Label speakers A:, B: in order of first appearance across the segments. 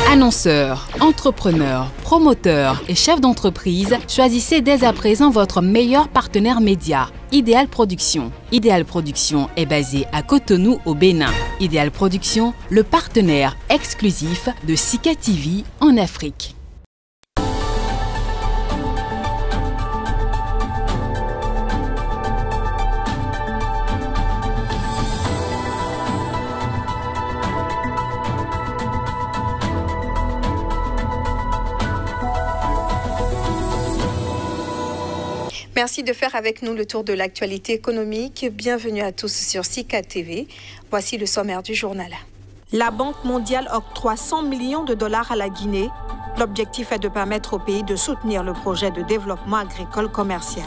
A: Annonceurs, entrepreneurs, promoteurs et chefs d'entreprise, choisissez dès à présent votre meilleur partenaire média, Ideal Production. Ideal Production est basé à Cotonou au Bénin. Ideal Production, le partenaire exclusif de Sika TV en Afrique.
B: Merci de faire avec nous le tour de l'actualité économique. Bienvenue à tous sur Sika TV. Voici le sommaire du journal.
C: La Banque mondiale octroie 100 millions de dollars à la Guinée. L'objectif est de permettre au pays de soutenir le projet de développement agricole commercial.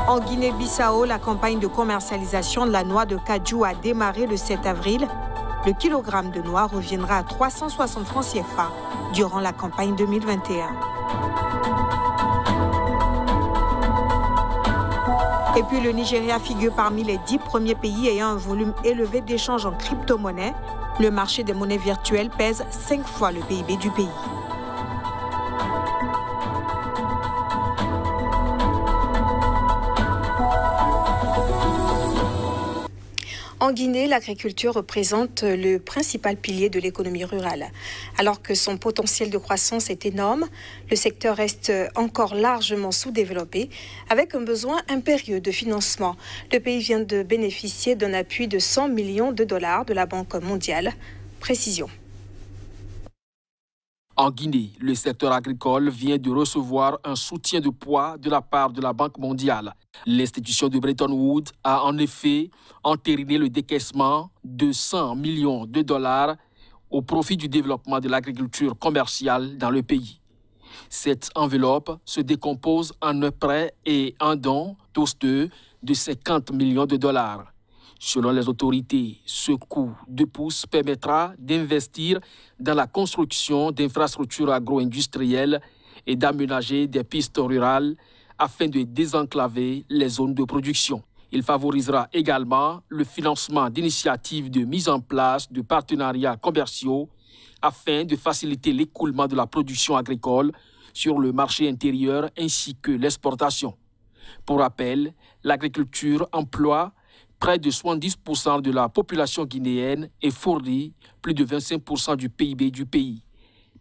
C: En Guinée-Bissau, la campagne de commercialisation de la noix de cajou a démarré le 7 avril. Le kilogramme de noix reviendra à 360 francs CFA durant la campagne 2021. Et puis le Nigeria figure parmi les 10 premiers pays ayant un volume élevé d'échanges en crypto-monnaie. Le marché des monnaies virtuelles pèse 5 fois le PIB du pays.
B: En Guinée, l'agriculture représente le principal pilier de l'économie rurale. Alors que son potentiel de croissance est énorme, le secteur reste encore largement sous-développé, avec un besoin impérieux de financement. Le pays vient de bénéficier d'un appui de 100 millions de dollars de la Banque mondiale. Précision.
D: En Guinée, le secteur agricole vient de recevoir un soutien de poids de la part de la Banque mondiale. L'institution de Bretton Woods a en effet entériné le décaissement de 100 millions de dollars au profit du développement de l'agriculture commerciale dans le pays. Cette enveloppe se décompose en un prêt et un don, tous deux, de 50 millions de dollars. Selon les autorités, ce coup de pouce permettra d'investir dans la construction d'infrastructures agro-industrielles et d'aménager des pistes rurales afin de désenclaver les zones de production. Il favorisera également le financement d'initiatives de mise en place de partenariats commerciaux afin de faciliter l'écoulement de la production agricole sur le marché intérieur ainsi que l'exportation. Pour rappel, l'agriculture emploie près de 70% de la population guinéenne et fournit plus de 25% du PIB du pays.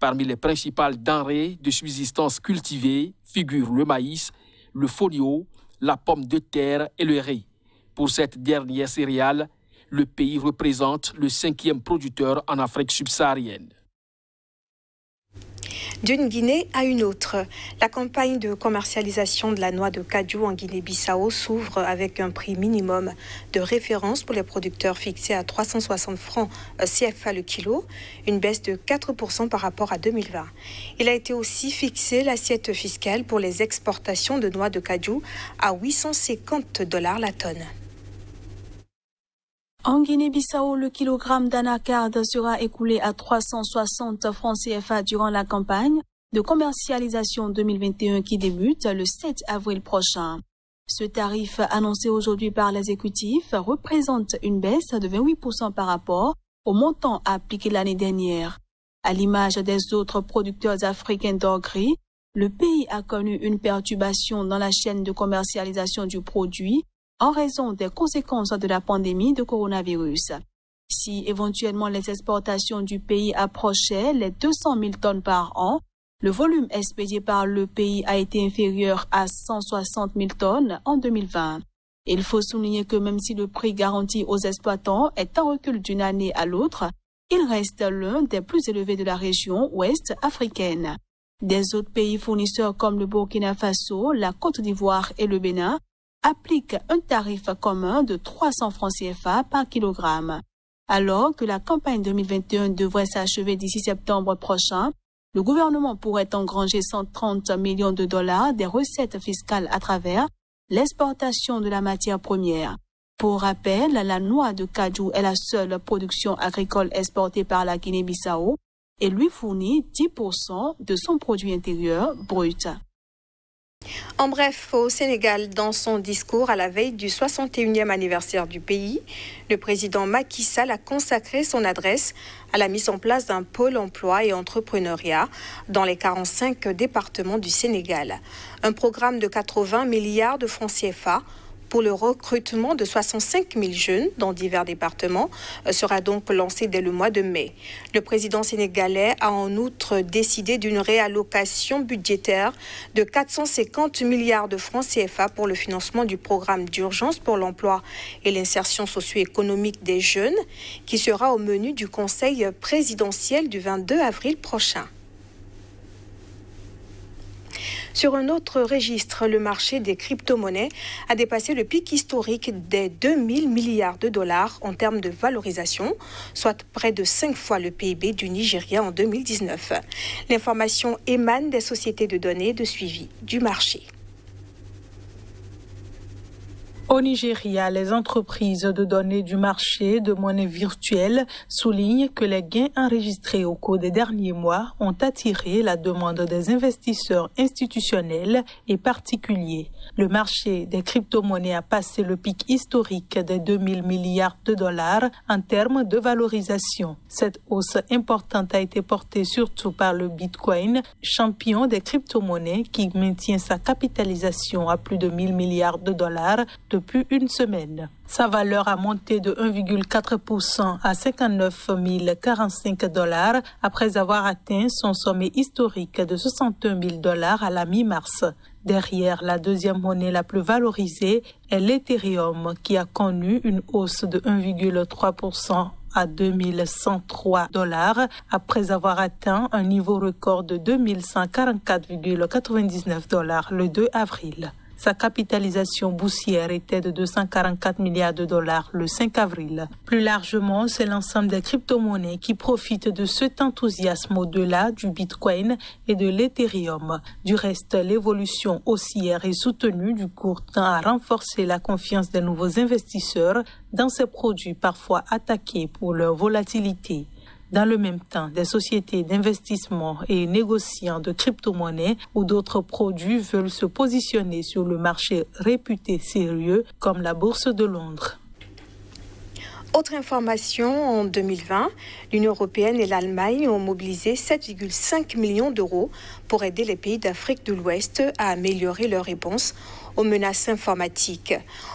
D: Parmi les principales denrées de subsistance cultivées figurent le maïs, le fonio, la pomme de terre et le riz. Pour cette dernière céréale, le pays représente le 5e producteur en Afrique subsaharienne.
B: D'une Guinée à une autre, la campagne de commercialisation de la noix de cajou en Guinée-Bissau s'ouvre avec un prix minimum de référence pour les producteurs fixé à 360 francs CFA le kilo, une baisse de 4% par rapport à 2020. Il a été aussi fixé l'assiette fiscale pour les exportations de noix de cajou à 850 $ la tonne.
C: En Guinée-Bissau, le kilogramme d'anacarde sera écoulé à 360 francs CFA durant la campagne de commercialisation 2021 qui débute le 7 avril prochain. Ce tarif annoncé aujourd'hui par l'exécutif représente une baisse de 28% par rapport au montant appliqué l'année dernière. À l'image des autres producteurs africains d'or gris, le pays a connu une perturbation dans la chaîne de commercialisation du produit en raison des conséquences de la pandémie de coronavirus. Si éventuellement les exportations du pays approchaient les 200 000 tonnes par an, le volume expédié par le pays a été inférieur à 160 000 tonnes en 2020. Il faut souligner que même si le prix garanti aux exploitants est en recul d'une année à l'autre, il reste l'un des plus élevés de la région ouest africaine. Des autres pays fournisseurs comme le Burkina Faso, la Côte d'Ivoire et le Bénin applique un tarif commun de 300 francs CFA par kilogramme. Alors que la campagne 2021 devrait s'achever d'ici septembre prochain, le gouvernement pourrait engranger 130 millions de dollars des recettes fiscales à travers l'exportation de la matière première. Pour rappel, la noix de cajou est la seule production agricole exportée par la Guinée-Bissau et lui fournit 10% de son produit intérieur brut.
B: En bref, au Sénégal, dans son discours à la veille du 61e anniversaire du pays, le président Macky Sall a consacré son adresse à la mise en place d'un pôle emploi et entrepreneuriat dans les 45 départements du Sénégal. Un programme de 80 milliards de francs CFA pour le recrutement de 65 000 jeunes dans divers départements sera donc lancé dès le mois de mai. Le président sénégalais a en outre décidé d'une réallocation budgétaire de 450 milliards de francs CFA pour le financement du programme d'urgence pour l'emploi et l'insertion socio-économique des jeunes, qui sera au menu du Conseil présidentiel du 22 avril prochain. Sur un autre registre, le marché des crypto-monnaies a dépassé le pic historique des 2000 milliards de dollars en termes de valorisation, soit près de 5 fois le PIB du Nigeria en 2019. L'information émane des sociétés de données de suivi du marché.
E: Au Nigeria, les entreprises de données du marché de monnaie virtuelle soulignent que les gains enregistrés au cours des derniers mois ont attiré la demande des investisseurs institutionnels et particuliers. Le marché des crypto-monnaies a passé le pic historique des 2000 milliards de dollars en termes de valorisation. Cette hausse importante a été portée surtout par le Bitcoin, champion des crypto-monnaies qui maintient sa capitalisation à plus de 1000 milliards de dollars depuis une semaine. Sa valeur a monté de 1,4% à 59 045 dollars après avoir atteint son sommet historique de 61 000 dollars à la mi-mars. Derrière, la deuxième monnaie la plus valorisée est l'Ethereum qui a connu une hausse de 1,3% à 2103 dollars après avoir atteint un niveau record de 2144,99 dollars le 2 avril. Sa capitalisation boursière était de 244 milliards de dollars le 5 avril. Plus largement, c'est l'ensemble des crypto-monnaies qui profitent de cet enthousiasme au-delà du Bitcoin et de l'Ethereum. Du reste, l'évolution haussière et soutenue du cours tend à renforcer la confiance des nouveaux investisseurs dans ces produits parfois attaqués pour leur volatilité. Dans le même temps, des sociétés d'investissement et négociants de crypto-monnaies ou d'autres produits veulent se positionner sur le marché réputé sérieux comme la Bourse de Londres.
B: Autre information, en 2020, l'Union européenne et l'Allemagne ont mobilisé 7,5 millions d'euros pour aider les pays d'Afrique de l'Ouest à améliorer leur réponse aux menaces informatiques.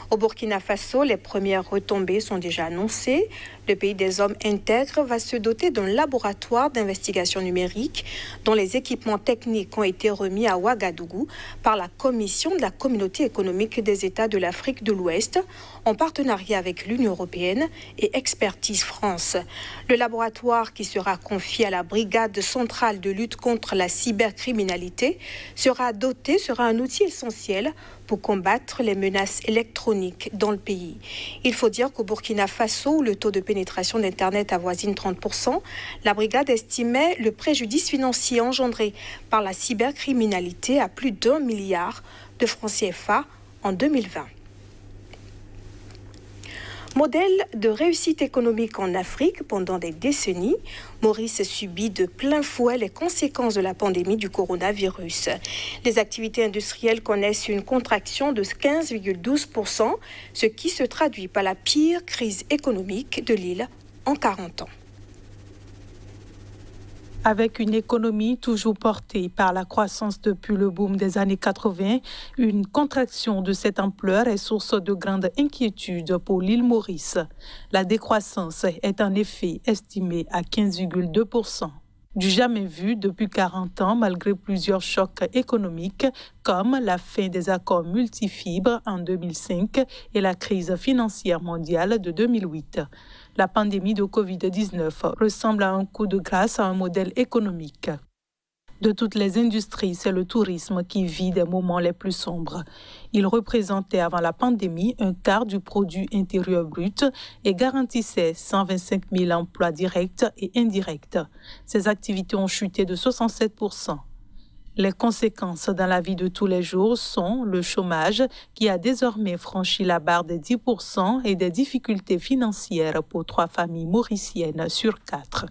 B: Au Burkina Faso, les premières retombées sont déjà annoncées. Le pays des hommes intègres va se doter d'un laboratoire d'investigation numérique dont les équipements techniques ont été remis à Ouagadougou par la Commission de la Communauté économique des États de l'Afrique de l'Ouest en partenariat avec l'Union européenne et Expertise France. Le laboratoire qui sera confié à la Brigade centrale de lutte contre la cybercriminalité sera un outil essentiel pour combattre les menaces électroniques dans le pays. Il faut dire qu'au Burkina Faso, où le taux de pénétration d'Internet avoisine 30%, la brigade estimait le préjudice financier engendré par la cybercriminalité à plus d'1 milliard de francs CFA en 2020. Modèle de réussite économique en Afrique pendant des décennies, Maurice subit de plein fouet les conséquences de la pandémie du coronavirus. Les activités industrielles connaissent une contraction de 15,12%, ce qui se traduit par la pire crise économique de l'île en 40 ans.
E: Avec une économie toujours portée par la croissance depuis le boom des années 80, une contraction de cette ampleur est source de grande inquiétude pour l'île Maurice. La décroissance est en effet estimée à 15,2%. Du jamais vu depuis 40 ans malgré plusieurs chocs économiques comme la fin des accords multifibres en 2005 et la crise financière mondiale de 2008. La pandémie de Covid-19 ressemble à un coup de grâce à un modèle économique. De toutes les industries, c'est le tourisme qui vit des moments les plus sombres. Il représentait avant la pandémie un quart du produit intérieur brut et garantissait 125 000 emplois directs et indirects. Ces activités ont chuté de 67%. Les conséquences dans la vie de tous les jours sont le chômage qui a désormais franchi la barre des 10% et des difficultés financières pour 3 familles mauriciennes sur 4.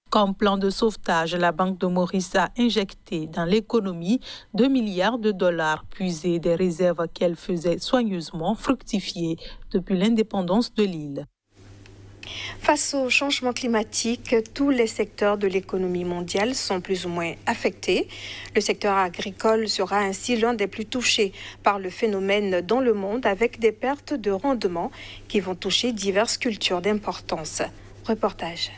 E: Comme plan de sauvetage, la Banque de Maurice a injecté dans l'économie 2 milliards de dollars puisés des réserves qu'elle faisait soigneusement fructifier depuis l'indépendance de l'île.
B: Face au changement climatique, tous les secteurs de l'économie mondiale sont plus ou moins affectés. Le secteur agricole sera ainsi l'un des plus touchés par le phénomène dans le monde, avec des pertes de rendement qui vont toucher diverses cultures d'importance. Reportage.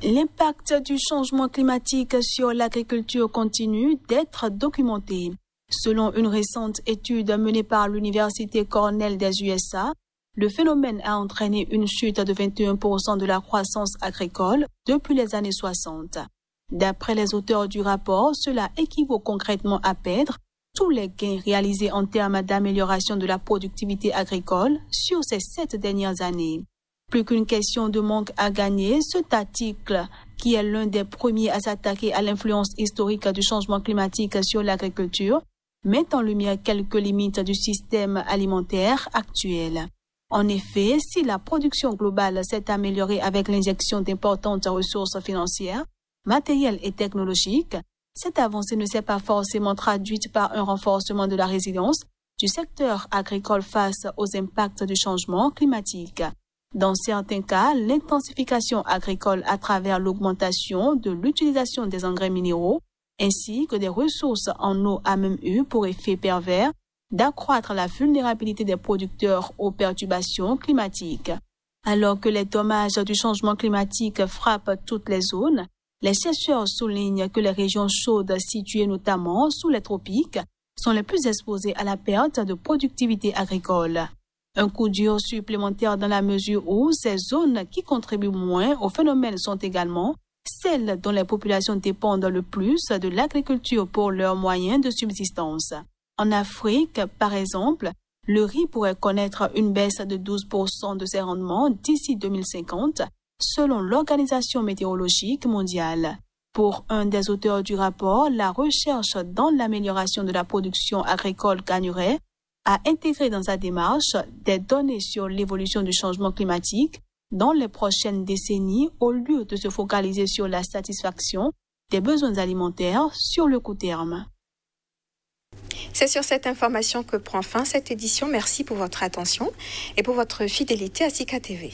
C: L'impact du changement climatique sur l'agriculture continue d'être documenté. Selon une récente étude menée par l'Université Cornell des USA, le phénomène a entraîné une chute de 21% de la croissance agricole depuis les années 60. D'après les auteurs du rapport, cela équivaut concrètement à perdre tous les gains réalisés en termes d'amélioration de la productivité agricole sur ces 7 dernières années. Plus qu'une question de manque à gagner, cet article, qui est l'un des premiers à s'attaquer à l'influence historique du changement climatique sur l'agriculture, met en lumière quelques limites du système alimentaire actuel. En effet, si la production globale s'est améliorée avec l'injection d'importantes ressources financières, matérielles et technologiques, cette avancée ne s'est pas forcément traduite par un renforcement de la résilience du secteur agricole face aux impacts du changement climatique. Dans certains cas, l'intensification agricole à travers l'augmentation de l'utilisation des engrais minéraux ainsi que des ressources en eau a même eu pour effet pervers d'accroître la vulnérabilité des producteurs aux perturbations climatiques. Alors que les dommages du changement climatique frappent toutes les zones, les chercheurs soulignent que les régions chaudes situées notamment sous les tropiques sont les plus exposées à la perte de productivité agricole. Un coup dur supplémentaire dans la mesure où ces zones qui contribuent moins au phénomène sont également celles dont les populations dépendent le plus de l'agriculture pour leurs moyens de subsistance. En Afrique, par exemple, le riz pourrait connaître une baisse de 12% de ses rendements d'ici 2050, selon l'Organisation météorologique mondiale. Pour un des auteurs du rapport, la recherche dans l'amélioration de la production agricole gagnerait à intégrer dans sa démarche des données sur l'évolution du changement climatique dans les prochaines décennies au lieu de se focaliser sur la satisfaction des besoins alimentaires sur le court terme.
B: C'est sur cette information que prend fin cette édition. Merci pour votre attention et pour votre fidélité à Sika TV.